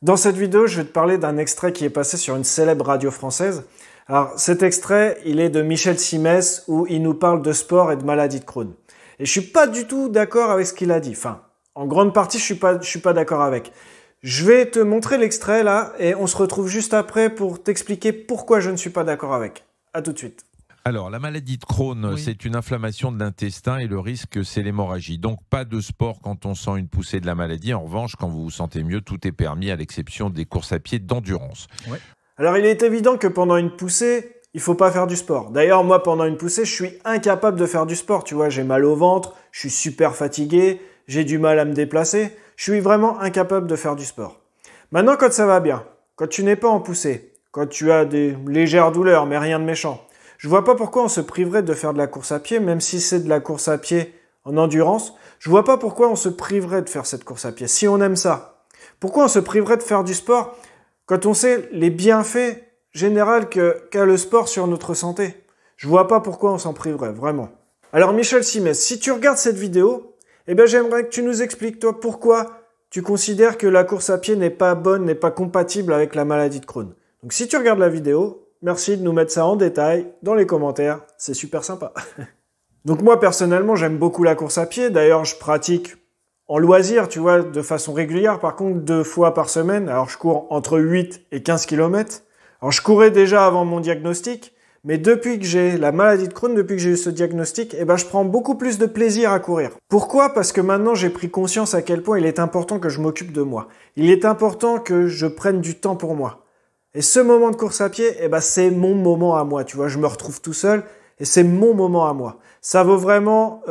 Dans cette vidéo, je vais te parler d'un extrait qui est passé sur une célèbre radio française. Alors, cet extrait, il est de Michel Simès où il nous parle de sport et de maladie de Crohn. Et je suis pas du tout d'accord avec ce qu'il a dit. Enfin, en grande partie, je suis pas d'accord avec. Je vais te montrer l'extrait là et on se retrouve juste après pour t'expliquer pourquoi je ne suis pas d'accord avec. À tout de suite. Alors, la maladie de Crohn, c'est une inflammation de l'intestin et le risque, c'est l'hémorragie. Donc, pas de sport quand on sent une poussée de la maladie. En revanche, quand vous vous sentez mieux, tout est permis à l'exception des courses à pied d'endurance. Ouais. Alors, il est évident que pendant une poussée, il faut pas faire du sport. D'ailleurs, moi, pendant une poussée, je suis incapable de faire du sport. Tu vois, j'ai mal au ventre, je suis super fatigué, j'ai du mal à me déplacer. Je suis vraiment incapable de faire du sport. Maintenant, quand ça va bien, quand tu n'es pas en poussée, quand tu as des légères douleurs, mais rien de méchant, je vois pas pourquoi on se priverait de faire de la course à pied, même si c'est de la course à pied en endurance. Je vois pas pourquoi on se priverait de faire cette course à pied, si on aime ça. Pourquoi on se priverait de faire du sport quand on sait les bienfaits généraux qu'a le sport sur notre santé? Je vois pas pourquoi on s'en priverait, vraiment. Alors Michel Simès, si tu regardes cette vidéo, eh ben j'aimerais que tu nous expliques, toi, pourquoi tu considères que la course à pied n'est pas bonne, n'est pas compatible avec la maladie de Crohn. Donc si tu regardes la vidéo, merci de nous mettre ça en détail dans les commentaires, c'est super sympa. Donc moi personnellement j'aime beaucoup la course à pied, d'ailleurs je pratique en loisir, tu vois, de façon régulière, par contre 2 fois par semaine, alors je cours entre 8 et 15 km. Alors je courais déjà avant mon diagnostic, mais depuis que j'ai la maladie de Crohn, depuis que j'ai eu ce diagnostic, eh ben je prends beaucoup plus de plaisir à courir. Pourquoi? Parce que maintenant j'ai pris conscience à quel point il est important que je m'occupe de moi. Il est important que je prenne du temps pour moi. Et ce moment de course à pied, eh ben, c'est mon moment à moi, tu vois. Je me retrouve tout seul et c'est mon moment à moi. Ça vaut vraiment,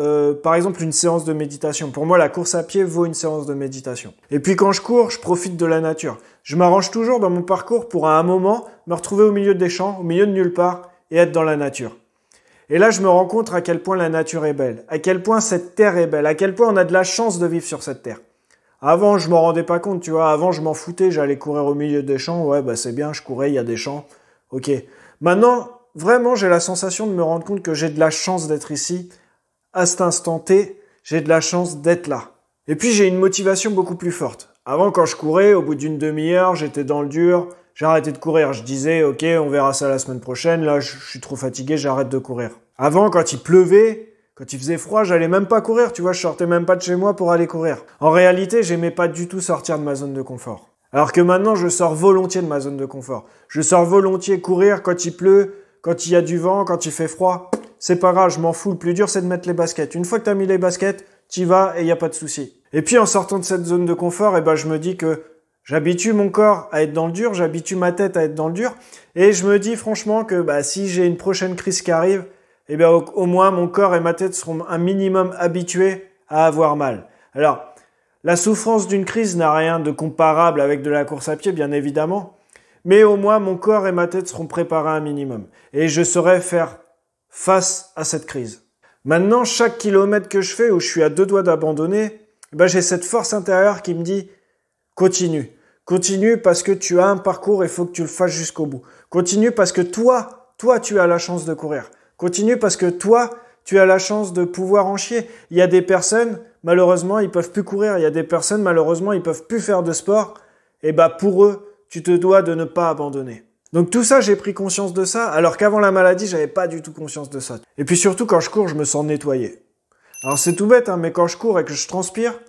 par exemple, une séance de méditation. Pour moi, la course à pied vaut une séance de méditation. Et puis quand je cours, je profite de la nature. Je m'arrange toujours dans mon parcours pour à un moment me retrouver au milieu des champs, au milieu de nulle part et être dans la nature. Et là, je me rends compte à quel point la nature est belle, à quel point cette terre est belle, à quel point on a de la chance de vivre sur cette terre. Avant, je m'en rendais pas compte, tu vois. Avant, je m'en foutais, j'allais courir au milieu des champs. Ouais, bah c'est bien, je courais, il y a des champs. Ok. Maintenant, vraiment, j'ai la sensation de me rendre compte que j'ai de la chance d'être ici, à cet instant T. J'ai de la chance d'être là. Et puis, j'ai une motivation beaucoup plus forte. Avant, quand je courais, au bout d'une demi-heure, j'étais dans le dur. J'ai arrêté de courir. Je disais, ok, on verra ça la semaine prochaine. Là, je suis trop fatigué, j'arrête de courir. Avant, quand il pleuvait, quand il faisait froid, j'allais même pas courir, tu vois, je sortais même pas de chez moi pour aller courir. En réalité, j'aimais pas du tout sortir de ma zone de confort. Alors que maintenant, je sors volontiers de ma zone de confort. Je sors volontiers courir quand il pleut, quand il y a du vent, quand il fait froid. C'est pas grave, je m'en fous. Le plus dur, c'est de mettre les baskets. Une fois que t'as mis les baskets, t'y vas et y a pas de souci. Et puis, en sortant de cette zone de confort, eh ben, je me dis que j'habitue mon corps à être dans le dur, j'habitue ma tête à être dans le dur. Et je me dis franchement que, si j'ai une prochaine crise qui arrive, eh bien, au moins, mon corps et ma tête seront un minimum habitués à avoir mal. Alors, la souffrance d'une crise n'a rien de comparable avec de la course à pied, bien évidemment. Mais au moins, mon corps et ma tête seront préparés un minimum. Et je saurai faire face à cette crise. Maintenant, chaque kilomètre que je fais où je suis à 2 doigts d'abandonner, j'ai cette force intérieure qui me dit « Continue. Continue parce que tu as un parcours et il faut que tu le fasses jusqu'au bout. Continue parce que toi, tu as la chance de courir. Continue parce que toi, tu as la chance de pouvoir en chier. Il y a des personnes, malheureusement, ils peuvent plus courir. Il y a des personnes, malheureusement, ils peuvent plus faire de sport. Et pour eux, tu te dois de ne pas abandonner. Donc tout ça, j'ai pris conscience de ça, alors qu'avant la maladie, j'avais pas du tout conscience de ça. Et puis surtout, quand je cours, je me sens nettoyé. Alors c'est tout bête, mais quand je cours et que je transpire,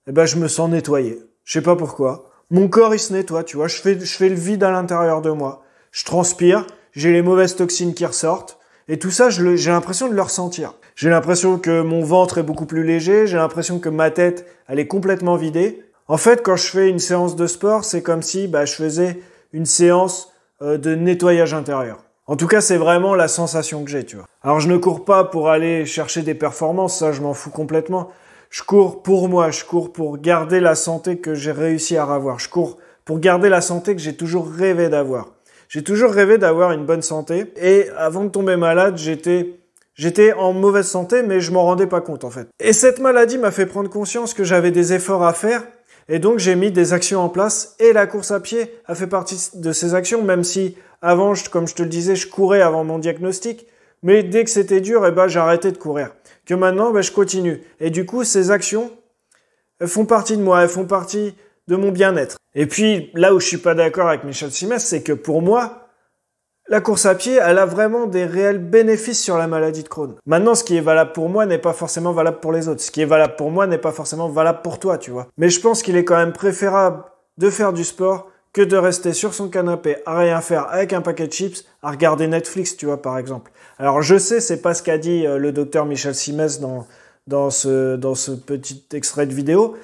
je me sens nettoyé. Je sais pas pourquoi. Mon corps, il se nettoie, tu vois. Je fais le vide à l'intérieur de moi. Je transpire, j'ai les mauvaises toxines qui ressortent. Et tout ça, j'ai l'impression de le ressentir. J'ai l'impression que mon ventre est beaucoup plus léger, j'ai l'impression que ma tête, elle est complètement vidée. En fait, quand je fais une séance de sport, c'est comme si je faisais une séance de nettoyage intérieur. En tout cas, c'est vraiment la sensation que j'ai, tu vois. Alors, je ne cours pas pour aller chercher des performances, ça, je m'en fous complètement. Je cours pour moi, je cours pour garder la santé que j'ai réussi à avoir. Je cours pour garder la santé que j'ai toujours rêvé d'avoir. J'ai toujours rêvé d'avoir une bonne santé et avant de tomber malade, j'étais en mauvaise santé mais je m'en rendais pas compte en fait. Et cette maladie m'a fait prendre conscience que j'avais des efforts à faire et donc j'ai mis des actions en place et la course à pied a fait partie de ces actions même si avant, comme je te le disais, je courais avant mon diagnostic mais dès que c'était dur, j'ai arrêté de courir. Que maintenant, je continue. Et du coup, ces actions, elles font partie de moi, elles font partie de mon bien-être. Et puis, là où je suis pas d'accord avec Michel Simès, c'est que pour moi, la course à pied, elle a vraiment des réels bénéfices sur la maladie de Crohn. Maintenant, ce qui est valable pour moi n'est pas forcément valable pour les autres. Ce qui est valable pour moi n'est pas forcément valable pour toi, tu vois. Mais je pense qu'il est quand même préférable de faire du sport que de rester sur son canapé à rien faire avec un paquet de chips, à regarder Netflix, tu vois, par exemple. Alors, je sais, c'est pas ce qu'a dit le docteur Michel Simès dans ce petit extrait de vidéo,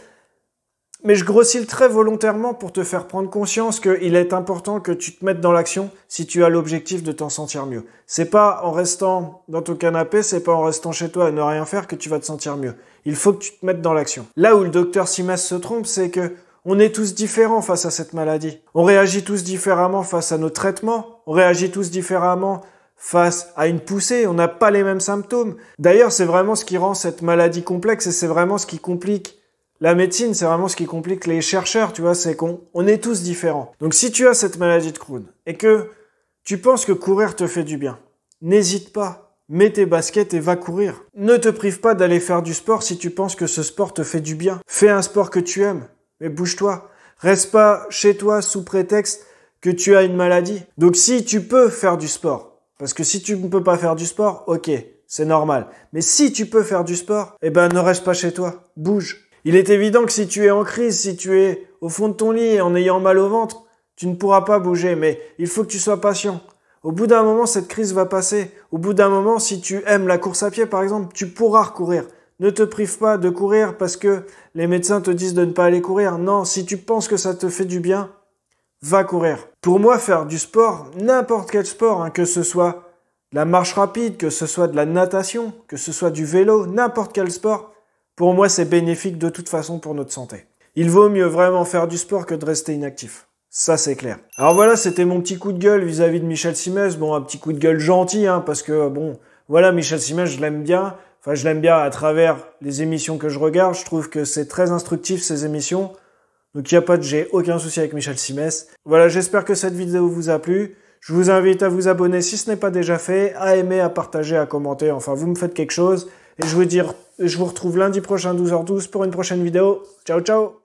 mais je grossis le trait volontairement pour te faire prendre conscience qu'il est important que tu te mettes dans l'action si tu as l'objectif de t'en sentir mieux. C'est pas en restant dans ton canapé, c'est pas en restant chez toi à ne rien faire que tu vas te sentir mieux. Il faut que tu te mettes dans l'action. Là où le docteur Simès se trompe, c'est que on est tous différents face à cette maladie. On réagit tous différemment face à nos traitements. On réagit tous différemment face à une poussée. On n'a pas les mêmes symptômes. D'ailleurs, c'est vraiment ce qui rend cette maladie complexe et c'est vraiment ce qui complique la médecine, c'est vraiment ce qui complique les chercheurs, tu vois, c'est qu'on est tous différents. Donc si tu as cette maladie de Crohn et que tu penses que courir te fait du bien, n'hésite pas, mets tes baskets et va courir. Ne te prive pas d'aller faire du sport si tu penses que ce sport te fait du bien. Fais un sport que tu aimes, mais bouge-toi. Reste pas chez toi sous prétexte que tu as une maladie. Donc si tu peux faire du sport, parce que si tu ne peux pas faire du sport, ok, c'est normal. Mais si tu peux faire du sport, eh ben ne reste pas chez toi, bouge. Il est évident que si tu es en crise, si tu es au fond de ton lit en ayant mal au ventre, tu ne pourras pas bouger, mais il faut que tu sois patient. Au bout d'un moment, cette crise va passer. Au bout d'un moment, si tu aimes la course à pied, par exemple, tu pourras recourir. Ne te prive pas de courir parce que les médecins te disent de ne pas aller courir. Non, si tu penses que ça te fait du bien, va courir. Pour moi, faire du sport, n'importe quel sport, que ce soit de la marche rapide, que ce soit de la natation, que ce soit du vélo, n'importe quel sport, pour moi, c'est bénéfique de toute façon pour notre santé. Il vaut mieux vraiment faire du sport que de rester inactif. Ça, c'est clair. Alors voilà, c'était mon petit coup de gueule vis-à-vis de Michel Simès. Bon, un petit coup de gueule gentil, parce que, bon, voilà, Michel Simès, je l'aime bien. Enfin, je l'aime bien à travers les émissions que je regarde. Je trouve que c'est très instructif, ces émissions. Donc, j'ai aucun souci avec Michel Simès. Voilà, j'espère que cette vidéo vous a plu. Je vous invite à vous abonner si ce n'est pas déjà fait, à aimer, à partager, à commenter. Enfin, vous me faites quelque chose. Et je vous retrouve lundi prochain 12h12 pour une prochaine vidéo. Ciao, ciao!